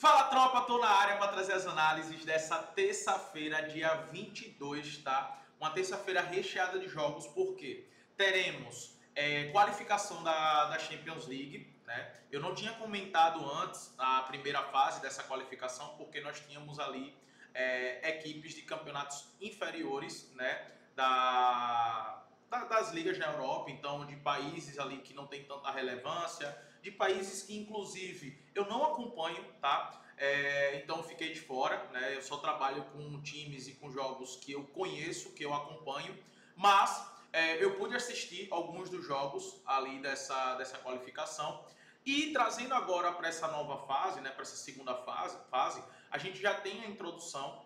Fala tropa, tô na área para trazer as análises dessa terça-feira, dia 22, tá? Uma terça-feira recheada de jogos, porque teremos qualificação da Champions League, né? Eu não tinha comentado antes a primeira fase dessa qualificação, porque nós tínhamos ali equipes de campeonatos inferiores, né? Das ligas na Europa, então de países ali que não tem tanta relevância, de países que inclusive eu não acompanho, tá? Então fiquei de fora, né? Eu só trabalho com times e com jogos que eu conheço, que eu acompanho, mas eu pude assistir alguns dos jogos ali dessa qualificação. E trazendo agora para essa nova fase, né, para essa segunda fase, a gente já tem a introdução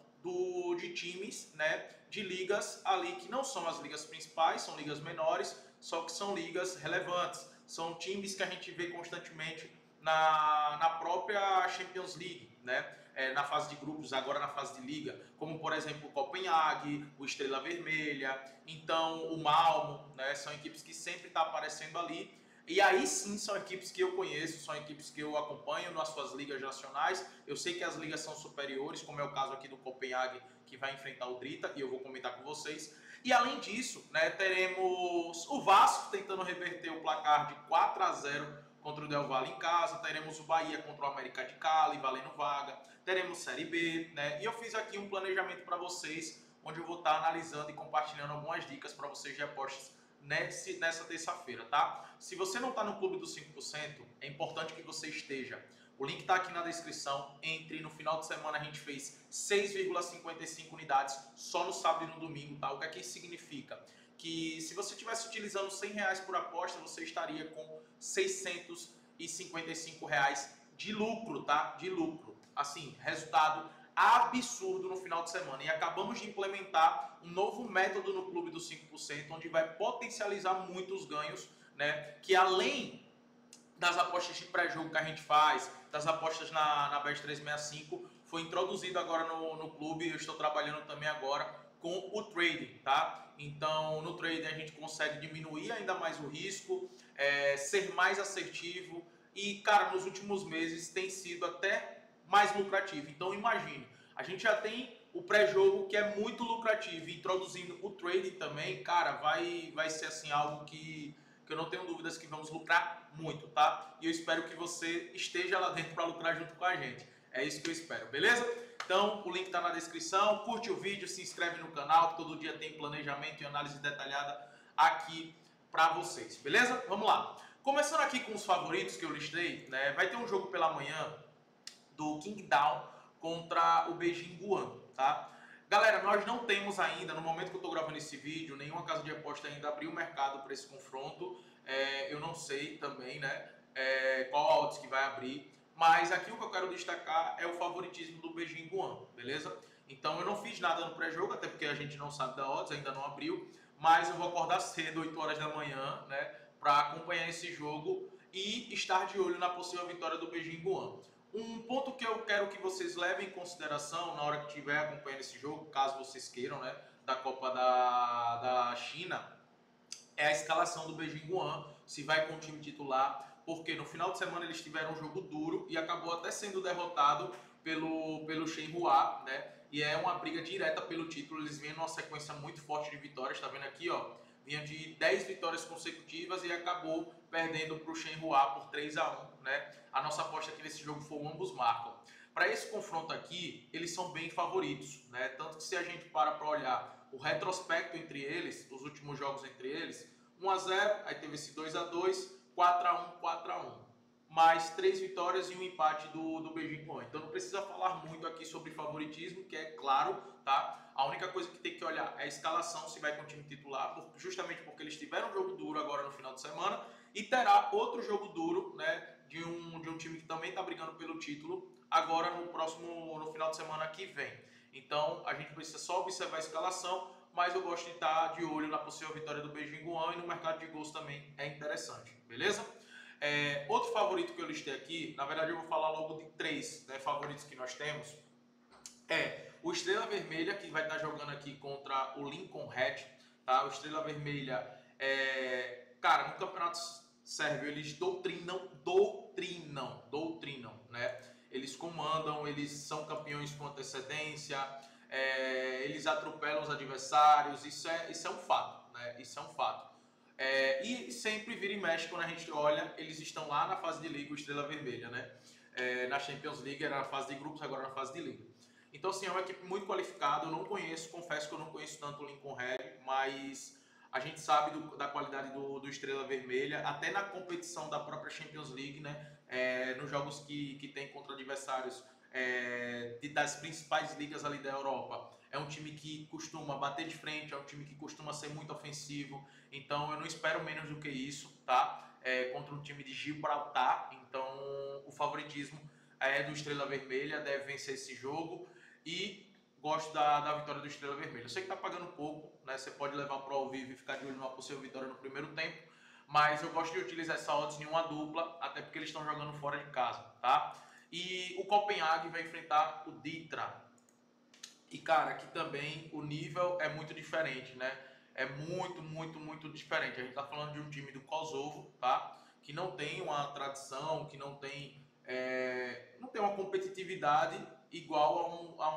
de times, né, de ligas ali que não são as ligas principais, são ligas menores, só que são ligas relevantes. São times que a gente vê constantemente na própria Champions League, né? Na fase de grupos, agora na fase de liga, como por exemplo o Copenhague, o Estrela Vermelha, então o Malmo, né? São equipes que sempre estão aparecendo ali. E aí sim são equipes que eu conheço, são equipes que eu acompanho nas suas ligas nacionais. Eu sei que as ligas são superiores, como é o caso aqui do Copenhague, que vai enfrentar o Drita, e eu vou comentar com vocês. E além disso, né, teremos o Vasco tentando reverter o placar de 4-0 contra o Del Valle em casa, teremos o Bahia contra o América de Cali, valendo vaga, teremos Série B, né? E eu fiz aqui um planejamento para vocês, onde eu vou estar analisando e compartilhando algumas dicas para vocês de apostas nessa terça-feira, tá? Se você não está no clube dos 5%, é importante que você esteja. O link está aqui na descrição. Entre no final de semana a gente fez 6,55 unidades só no sábado e no domingo, tá? O que isso significa? Que se você estivesse utilizando R$100 por aposta, você estaria com R$655 de lucro, tá? De lucro. Assim, resultado absurdo no final de semana. E acabamos de implementar um novo método no Clube dos 5%, onde vai potencializar muito os ganhos, né? Que além das apostas de pré-jogo que a gente faz, das apostas na Bet365, foi introduzido agora no clube. Eu estou trabalhando também agora com o trading, tá? Então, no trading a gente consegue diminuir ainda mais o risco, ser mais assertivo e, cara, nos últimos meses tem sido até mais lucrativo. Então, imagine, a gente já tem o pré-jogo que é muito lucrativo, introduzindo o trading também, cara, vai ser assim algo que eu não tenho dúvidas que vamos lucrar muito, tá? E eu espero que você esteja lá dentro para lucrar junto com a gente. É isso que eu espero, beleza? Então, o link tá na descrição. Curte o vídeo, se inscreve no canal, que todo dia tem planejamento e análise detalhada aqui para vocês, beleza? Vamos lá. Começando aqui com os favoritos que eu listei, né? Vai ter um jogo pela manhã do Qingdao contra o Beijing Guoan, tá? Galera, nós não temos ainda, no momento que eu estou gravando esse vídeo, nenhuma casa de aposta ainda abriu o mercado para esse confronto. Eu não sei também, né, qual a odds que vai abrir. Mas aqui o que eu quero destacar é o favoritismo do Beijing Guoan, beleza? Então eu não fiz nada no pré-jogo, até porque a gente não sabe da odds, ainda não abriu. Mas eu vou acordar cedo, 8 horas da manhã, né, para acompanhar esse jogo e estar de olho na possível vitória do Beijing Guoan. Um ponto que eu quero que vocês levem em consideração na hora que estiver acompanhando esse jogo, caso vocês queiram, né, da Copa da China, é a escalação do Beijing Guoan, se vai com o time titular, porque no final de semana eles tiveram um jogo duro e acabou até sendo derrotado pelo Shenhua, né, e é uma briga direta pelo título. Eles vêm numa sequência muito forte de vitórias, tá vendo aqui, ó, vinha de 10 vitórias consecutivas e acabou perdendo para o Shenhua por 3-1, né? A nossa aposta aqui nesse jogo foi ambos marcam. Para esse confronto aqui, eles são bem favoritos, né? Tanto que se a gente para olhar o retrospecto entre eles, os últimos jogos entre eles, 1-0, aí teve esse 2-2, 4-1, 4-1. Mais 3 vitórias e um empate do Beijing Guoan. Então não precisa falar muito aqui sobre favoritismo, que é claro, tá? A única coisa que tem que olhar é a escalação, se vai com o time titular, justamente porque eles tiveram um jogo duro agora no final de semana e terá outro jogo duro, né, de um time que também está brigando pelo título agora no final de semana que vem. Então a gente precisa só observar a escalação, mas eu gosto de estar de olho na possível vitória do Beijing Guoan e no mercado de gols também é interessante, beleza? Outro favorito que eu listei aqui, na verdade eu vou falar logo de 3, né, favoritos que nós temos. O Estrela Vermelha, que vai estar jogando aqui contra o Lincoln Red, tá? O Estrela Vermelha, cara, no Campeonato Sérvio eles doutrinam, né? eles comandam, eles são campeões com antecedência, eles atropelam os adversários, isso é um fato, né? Isso é um fato. E sempre vira e mexe quando a gente olha, eles estão lá na fase de liga, o Estrela Vermelha, né? Na Champions League, era na fase de grupos, agora na fase de liga. Então, assim, é uma equipe muito qualificada, eu não conheço, confesso que eu não conheço tanto o Lincoln Red, mas a gente sabe da qualidade do Estrela Vermelha, até na competição da própria Champions League, né? Nos jogos que tem contra adversários das principais ligas ali da Europa. É um time que costuma bater de frente, é um time que costuma ser muito ofensivo, então eu não espero menos do que isso, tá? Contra um time de Gibraltar, então o favoritismo é do Estrela Vermelha, deve vencer esse jogo e gosto da vitória do Estrela Vermelha. Eu sei que tá pagando pouco, né? Você pode levar para o ao vivo e ficar de olho numa possível vitória no primeiro tempo, mas eu gosto de utilizar essa odds em uma dupla, até porque eles estão jogando fora de casa, tá? E o Copenhague vai enfrentar o Ditra. E, cara, aqui também o nível é muito diferente, né? É muito, muito, muito diferente. A gente tá falando de um time do Kosovo, tá? Que não tem uma tradição, que não tem uma competitividade igual a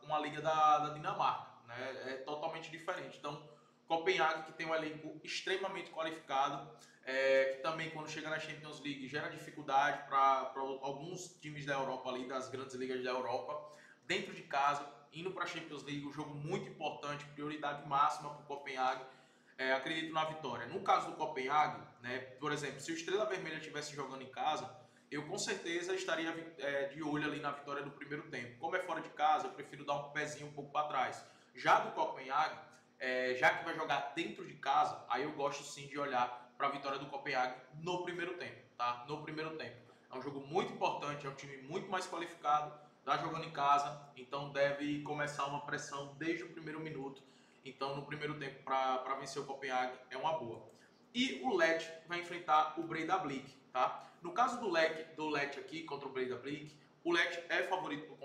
uma liga da Dinamarca, né? É totalmente diferente. Então, Copenhague, que tem um elenco extremamente qualificado, que também quando chega na Champions League gera dificuldade para alguns times da Europa ali, das grandes ligas da Europa, dentro de casa, indo para a Champions League, um jogo muito importante, prioridade máxima para o Copenhague. Acredito na vitória. No caso do Copenhague, né, por exemplo, se o Estrela Vermelha estivesse jogando em casa, eu com certeza estaria de olho ali na vitória do primeiro tempo. Como é fora de casa, eu prefiro dar um pezinho um pouco para trás. Já do Copenhague, já que vai jogar dentro de casa, aí eu gosto sim de olhar para a vitória do Copenhague no primeiro tempo, tá? No primeiro tempo. É um jogo muito importante, é um time muito mais qualificado, tá jogando em casa, então deve começar uma pressão desde o primeiro minuto. Então, no primeiro tempo, para vencer o Copenhague, é uma boa. E o Lech vai enfrentar o Breidablik, tá? No caso do Lech aqui contra o Breidablik, o Lech é favorito no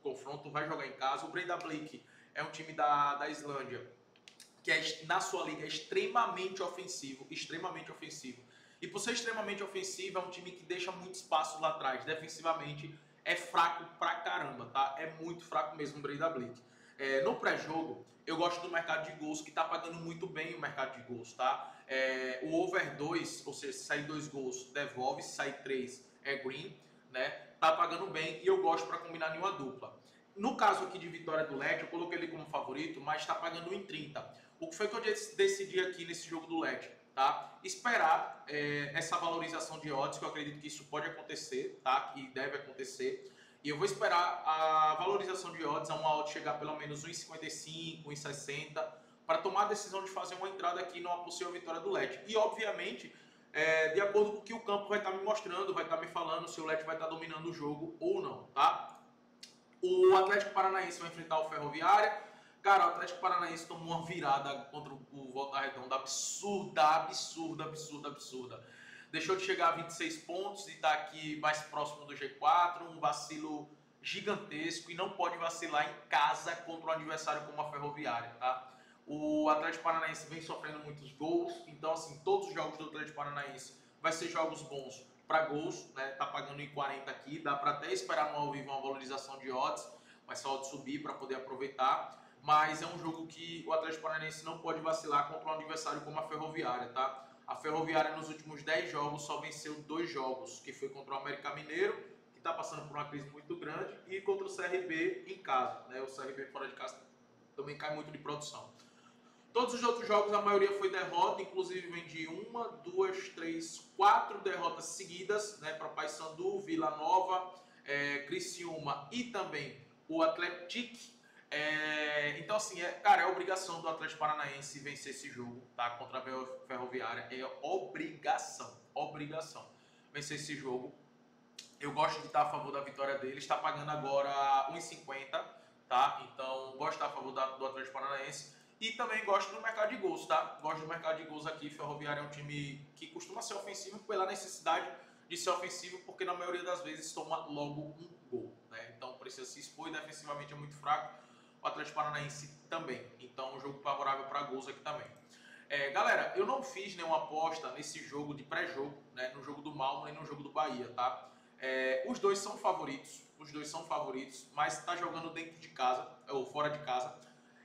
confronto, vai jogar em casa. O Breidablik é um time da Islândia que na sua liga é extremamente ofensivo, extremamente ofensivo. E por ser extremamente ofensivo, é um time que deixa muito espaço lá atrás. Defensivamente é fraco pra caramba, tá? É muito fraco mesmo o Breidablik. No pré-jogo, eu gosto do mercado de gols, que tá pagando muito bem o mercado de gols, tá? O over 2, ou seja, se sair 2 gols, devolve, se sair 3 é green, né? Tá pagando bem e eu gosto para combinar em uma dupla. No caso aqui de vitória do Lech, eu coloquei ele como favorito, mas está pagando 1,30. O que foi que eu decidi aqui nesse jogo do Lech? Tá? Esperar essa valorização de odds, que eu acredito que isso pode acontecer, tá? Que deve acontecer. E eu vou esperar a valorização de odds, a uma odd chegar pelo menos 1,55, 1,60, para tomar a decisão de fazer uma entrada aqui numa possível vitória do Lech. E, obviamente, de acordo com o que o campo vai estar me mostrando, vai estar me falando se o Lech vai estar dominando o jogo ou não, tá? O Atlético Paranaense vai enfrentar o Ferroviária. Cara, o Atlético Paranaense tomou uma virada contra o Volta Redonda absurda. Deixou de chegar a 26 pontos e está aqui mais próximo do G4, um vacilo gigantesco e não pode vacilar em casa contra um adversário como a Ferroviária, tá? O Atlético Paranaense vem sofrendo muitos gols, então assim, todos os jogos do Atlético Paranaense vai ser jogos bons para gols, né? Tá pagando em 40 aqui, dá para até esperar no ao vivo uma valorização de odds, mas só odds subir para poder aproveitar. Mas é um jogo que o Atlético Paranaense não pode vacilar contra um adversário como a Ferroviária, tá? A Ferroviária nos últimos 10 jogos só venceu 2 jogos, que foi contra o América Mineiro, que está passando por uma crise muito grande, e contra o CRB em casa, né? O CRB fora de casa também cai muito de produção. Todos os outros jogos, a maioria foi derrota, inclusive vem de 1, 2, 3, 4 derrotas seguidas, né, para Paysandu, Vila Nova, Criciúma e também o Atlético. Então, assim, cara, é obrigação do Atlético Paranaense vencer esse jogo, tá? Contra a Ferroviária. É obrigação vencer esse jogo. Eu gosto de estar a favor da vitória dele. Está pagando agora 1,50, tá? Então, gosto de estar a favor do Atlético Paranaense. E também gosto do mercado de gols, tá? Gosto do mercado de gols aqui. Ferroviária é um time que costuma ser ofensivo pela necessidade de ser ofensivo, porque na maioria das vezes toma logo um gol, né? Então precisa se expor e defensivamente é muito fraco. O Atlético Paranaense também. Então um jogo favorável para gols aqui também. Galera, eu não fiz nenhuma aposta nesse jogo de pré-jogo, né? No jogo do Malmo e no jogo do Bahia, tá? Os dois são favoritos, mas está jogando dentro de casa, ou fora de casa.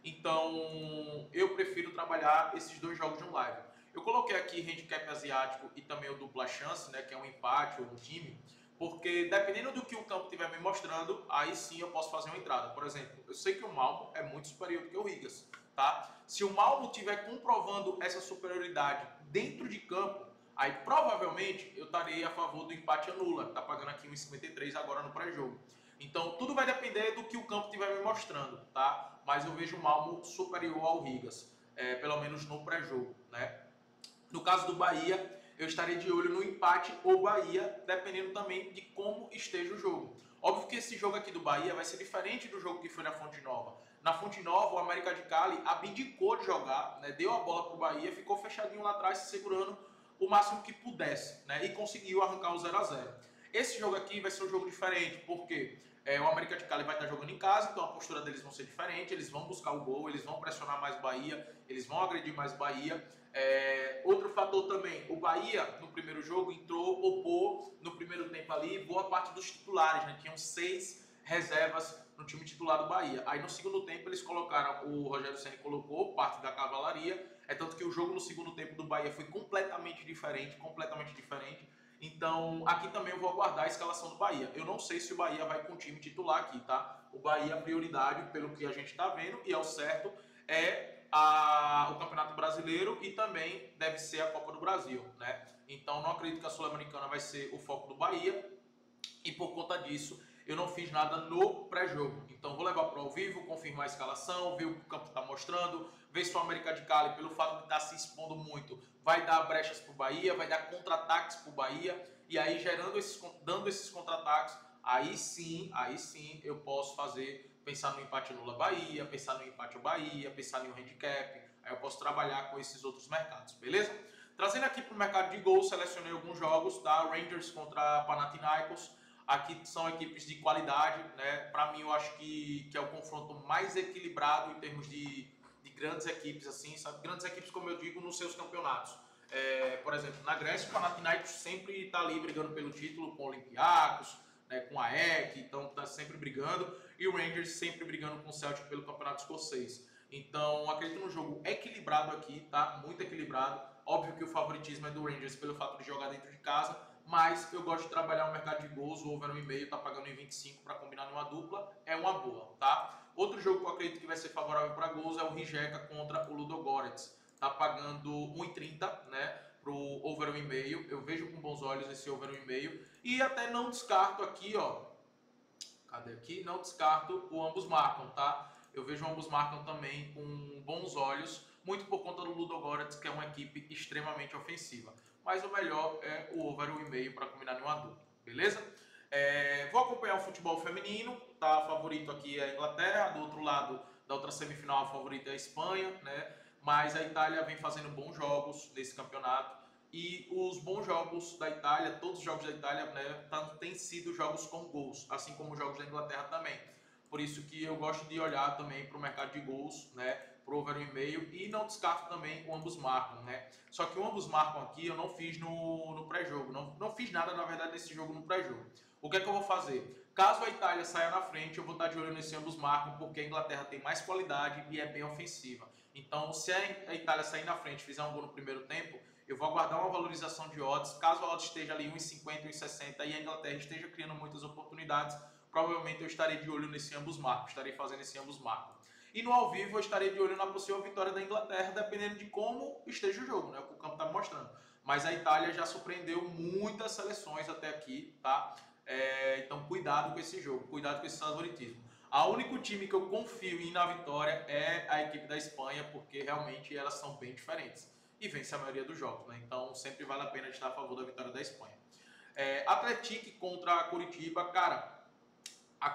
Então, eu prefiro trabalhar esses dois jogos de um live. Eu coloquei aqui handicap asiático e também o dupla chance, né, que é um empate ou um time, porque dependendo do que o campo estiver me mostrando, aí sim eu posso fazer uma entrada. Por exemplo, eu sei que o Malmo é muito superior do que o Rigas, tá? Se o Malmo estiver comprovando essa superioridade dentro de campo, aí provavelmente eu estarei a favor do empate anula, tá pagando aqui 1,53 agora no pré-jogo. Então tudo vai depender do que o campo estiver me mostrando, tá? Mas eu vejo o Malmo superior ao Rigas, pelo menos no pré-jogo, né? No caso do Bahia, eu estarei de olho no empate ou Bahia, dependendo também de como esteja o jogo. Óbvio que esse jogo aqui do Bahia vai ser diferente do jogo que foi na Fonte Nova. Na Fonte Nova, o América de Cali abdicou de jogar, né, deu a bola para o Bahia, ficou fechadinho lá atrás, se segurando o máximo que pudesse, né, e conseguiu arrancar o 0 a 0. Esse jogo aqui vai ser um jogo diferente, porque o América de Cali vai estar jogando em casa, então a postura deles vão ser diferente, eles vão buscar o gol, eles vão pressionar mais o Bahia, eles vão agredir mais o Bahia. Outro fator também, o Bahia no primeiro jogo entrou, poupou no primeiro tempo ali boa parte dos titulares, né? Tinham 6 reservas no time titular do Bahia. Aí no segundo tempo eles colocaram, o Rogério Ceni colocou parte da cavalaria, tanto que o jogo no segundo tempo do Bahia foi completamente diferente, Então, aqui também eu vou aguardar a escalação do Bahia. Eu não sei se o Bahia vai com o time titular aqui, tá? O Bahia, a prioridade, pelo que a gente está vendo, e é o certo, o Campeonato Brasileiro e também deve ser a Copa do Brasil, né? Então, não acredito que a Sul-Americana vai ser o foco do Bahia e por conta disso, eu não fiz nada no pré-jogo. Então, vou levar para o ao vivo, confirmar a escalação, ver o que o campo está mostrando, ver se o América de Cali, pelo fato de estar se expondo muito, vai dar brechas para o Bahia, vai dar contra-ataques para o Bahia, e aí dando esses contra-ataques, aí sim eu posso pensar no empate nula Bahia, pensar no empate ao Bahia, pensar no handicap, aí eu posso trabalhar com esses outros mercados, beleza? Trazendo aqui para o mercado de gols, selecionei alguns jogos, tá? Rangers contra Panathinaikos, aqui são equipes de qualidade, né? Para mim eu acho que é o confronto mais equilibrado em termos de grandes equipes, assim, sabe? Grandes equipes, como eu digo, nos seus campeonatos. Por exemplo, na Grécia, o Panathinaikos sempre está ali brigando pelo título com o Olympiacos, né, com a EK, então está sempre brigando, e o Rangers sempre brigando com o Celtic pelo campeonato escocês. Então, acredito num jogo equilibrado aqui, tá? Muito equilibrado. Óbvio que o favoritismo é do Rangers pelo fato de jogar dentro de casa, mas eu gosto de trabalhar o mercado de gols, o over 1,5 tá pagando em 25 para combinar numa dupla, é uma boa, tá? Outro jogo que eu acredito que vai ser favorável para gols é o Rijeka contra o Ludogorets. Tá pagando 1,30, né? Pro over 1,5. Eu vejo com bons olhos esse over 1,5. E até não descarto aqui, ó. Cadê aqui? Não descarto o ambos marcam, tá? Eu vejo o ambos marcam também com bons olhos, muito por conta do Ludogorets, que é uma equipe extremamente ofensiva. Mas o melhor é o over 1,5 para combinar em uma dupla, beleza? Vou acompanhar o futebol feminino, tá? Favorito aqui é a Inglaterra, do outro lado da outra semifinal a favorita é a Espanha, né? Mas a Itália vem fazendo bons jogos nesse campeonato e os bons jogos da Itália, todos os jogos da Itália, né, têm sido jogos com gols, assim como os jogos da Inglaterra também. Por isso que eu gosto de olhar também para o mercado de gols, né, pro over 1,5 e não descarto também o ambos marcam, né? Só que o ambos marcam aqui eu não fiz no pré-jogo, não fiz nada na verdade nesse jogo no pré-jogo. O que é que eu vou fazer? Caso a Itália saia na frente, eu vou estar de olho nesse ambos marcam, porque a Inglaterra tem mais qualidade e é bem ofensiva. Então, se a Itália sair na frente e fizer um gol no primeiro tempo, eu vou aguardar uma valorização de odds. Caso a odds esteja ali 1,50, 1,60 e a Inglaterra esteja criando muitas oportunidades, provavelmente eu estarei de olho nesse ambos marcam, estarei fazendo esse ambos marcam. E no ao vivo eu estarei de olho na possível vitória da Inglaterra, dependendo de como esteja o jogo, né? O que o campo está mostrando. Mas a Itália já surpreendeu muitas seleções até aqui, tá? Então cuidado com esse jogo, cuidado com esse favoritismo. O único time que eu confio em ir na vitória é a equipe da Espanha, porque realmente elas são bem diferentes. E vence a maioria dos jogos, né? Então sempre vale a pena estar a favor da vitória da Espanha. Atlético contra a Curitiba, cara,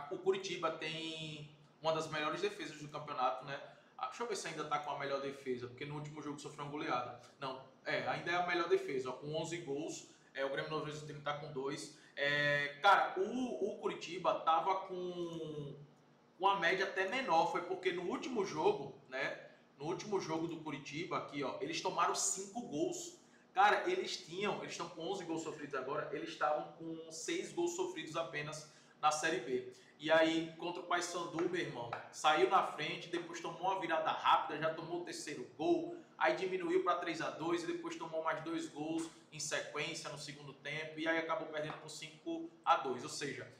o Curitiba tem uma das melhores defesas do campeonato, né? Deixa eu ver se ainda tá com a melhor defesa, porque no último jogo sofreu uma goleada. Não, ainda é a melhor defesa, ó, com 11 gols. O Grêmio Novo Horizontino tá com 2. Cara, o Curitiba tava com uma média até menor, foi porque no último jogo, né? No último jogo do Curitiba, aqui, ó, eles tomaram 5 gols. Cara, eles estão com 11 gols sofridos agora, eles estavam com 6 gols sofridos apenas na Série B. E aí, contra o Paysandu, meu irmão, saiu na frente, depois tomou uma virada rápida, já tomou o terceiro gol, aí diminuiu para 3-2 e depois tomou mais 2 gols em sequência no segundo tempo, e aí acabou perdendo por 5-2. Ou seja,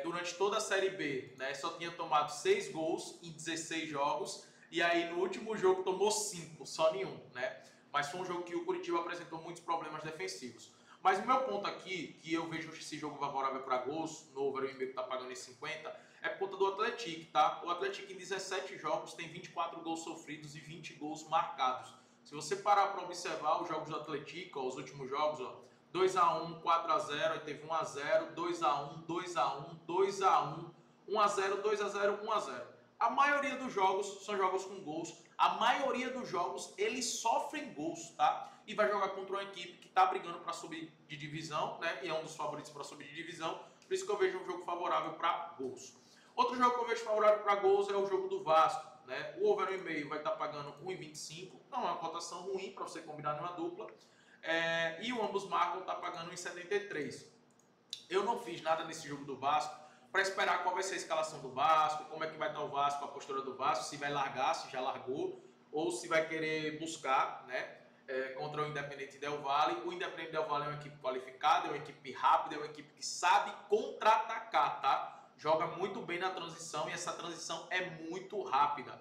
durante toda a Série B, né, só tinha tomado 6 gols em 16 jogos, e aí no último jogo tomou 5, só nenhum, né? Mas foi um jogo que o Curitiba apresentou muitos problemas defensivos. Mas o meu ponto aqui, que eu vejo esse jogo favorável para gols, no over que está pagando em 50, é por conta do Atlético, tá? O Atlético em 17 jogos tem 24 gols sofridos e 20 gols marcados. Se você parar para observar os jogos do Atlético, os últimos jogos, ó, 2-1, 4-0, aí teve 1-0, 2-1, 2-1, 2-1, 1-0, 2-0, 1-0. A maioria dos jogos são jogos com gols. A maioria dos jogos eles sofrem gols, tá? E vai jogar contra uma equipe que está brigando para subir de divisão, né? E é um dos favoritos para subir de divisão. Por isso que eu vejo um jogo favorável para gols. Outro jogo que eu vejo favorável para gols é o jogo do Vasco, né? O over 1,5 vai estar pagando 1,25. Não é uma cotação ruim para você combinar numa dupla. E o ambos marcam está pagando 1,73. Eu não fiz nada nesse jogo do Vasco para esperar qual vai ser a escalação do Vasco, como é que vai estar o Vasco, a postura do Vasco, se vai largar, se já largou, ou se vai querer buscar, né, contra o Independente Del Valle. O Independente Del Valle é uma equipe qualificada, é uma equipe rápida, é uma equipe que sabe contra-atacar, tá? Joga muito bem na transição e essa transição é muito rápida,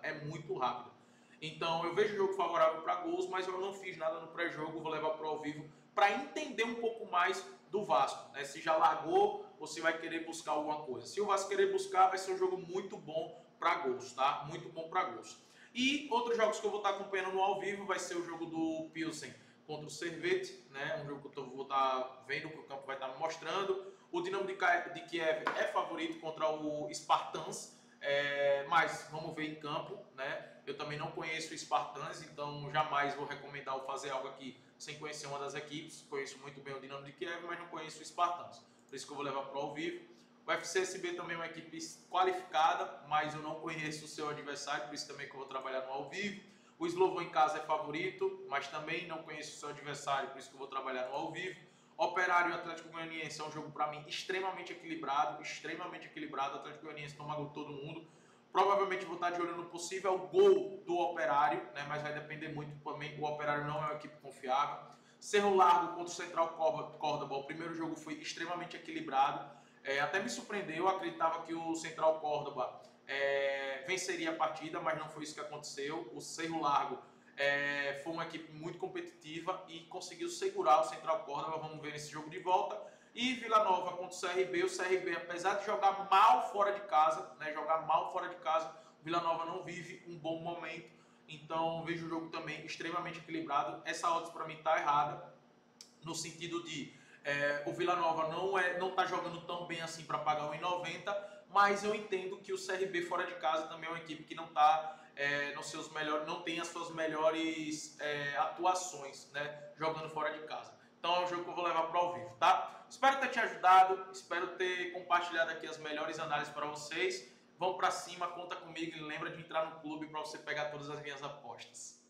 Então eu vejo o jogo favorável para gols, mas eu não fiz nada no pré-jogo, vou levar para o ao vivo para entender um pouco mais do Vasco, né? Se já largou ou se vai querer buscar alguma coisa. Se o Vasco querer buscar, vai ser um jogo muito bom para gols, tá? Muito bom para gols. E outros jogos que eu vou estar acompanhando no ao vivo vai ser o jogo do Pilsen contra o Servette, né? Um jogo que eu vou estar vendo, que o campo vai estar me mostrando. O Dinamo de Kiev é favorito contra o Spartans, mas vamos ver em campo, né? Eu também não conheço o Spartans, então jamais vou recomendar fazer algo aqui sem conhecer uma das equipes. Conheço muito bem o Dinamo de Kiev, mas não conheço o Spartans. Por isso que eu vou levar para o ao vivo. O FCSB também é uma equipe qualificada, mas eu não conheço o seu adversário, por isso também que eu vou trabalhar no ao vivo. O Slovan em casa é favorito, mas também não conheço o seu adversário, por isso que eu vou trabalhar no ao vivo. Operário e Atlético Goianiense é um jogo para mim extremamente equilibrado. O Atlético Goianiense toma gol de todo mundo. Provavelmente vou estar de olho no possível gol do Operário, né? Mas vai depender muito também. O Operário não é uma equipe confiável. Cerro Largo contra o Central Córdoba. O primeiro jogo foi extremamente equilibrado. Até me surpreendeu. Eu acreditava que o Central Córdoba venceria a partida, mas não foi isso que aconteceu. O Cerro Largo foi uma equipe muito competitiva e conseguiu segurar o Central Córdoba. Vamos ver esse jogo de volta. E Vila Nova contra o CRB. O CRB, apesar de jogar mal fora de casa, né, o Vila Nova não vive um bom momento. Então vejo o jogo também extremamente equilibrado. Essa odds para mim está errada, no sentido de o Vila Nova não está jogando tão bem assim para pagar 1,90, mas eu entendo que o CRB fora de casa também é uma equipe que não está não tem as suas melhores atuações, né, jogando fora de casa. Então é um jogo que eu vou levar para o ao vivo, tá? Espero ter te ajudado, espero ter compartilhado aqui as melhores análises para vocês. Vão para cima, conta comigo e lembra de entrar no clube para você pegar todas as minhas apostas.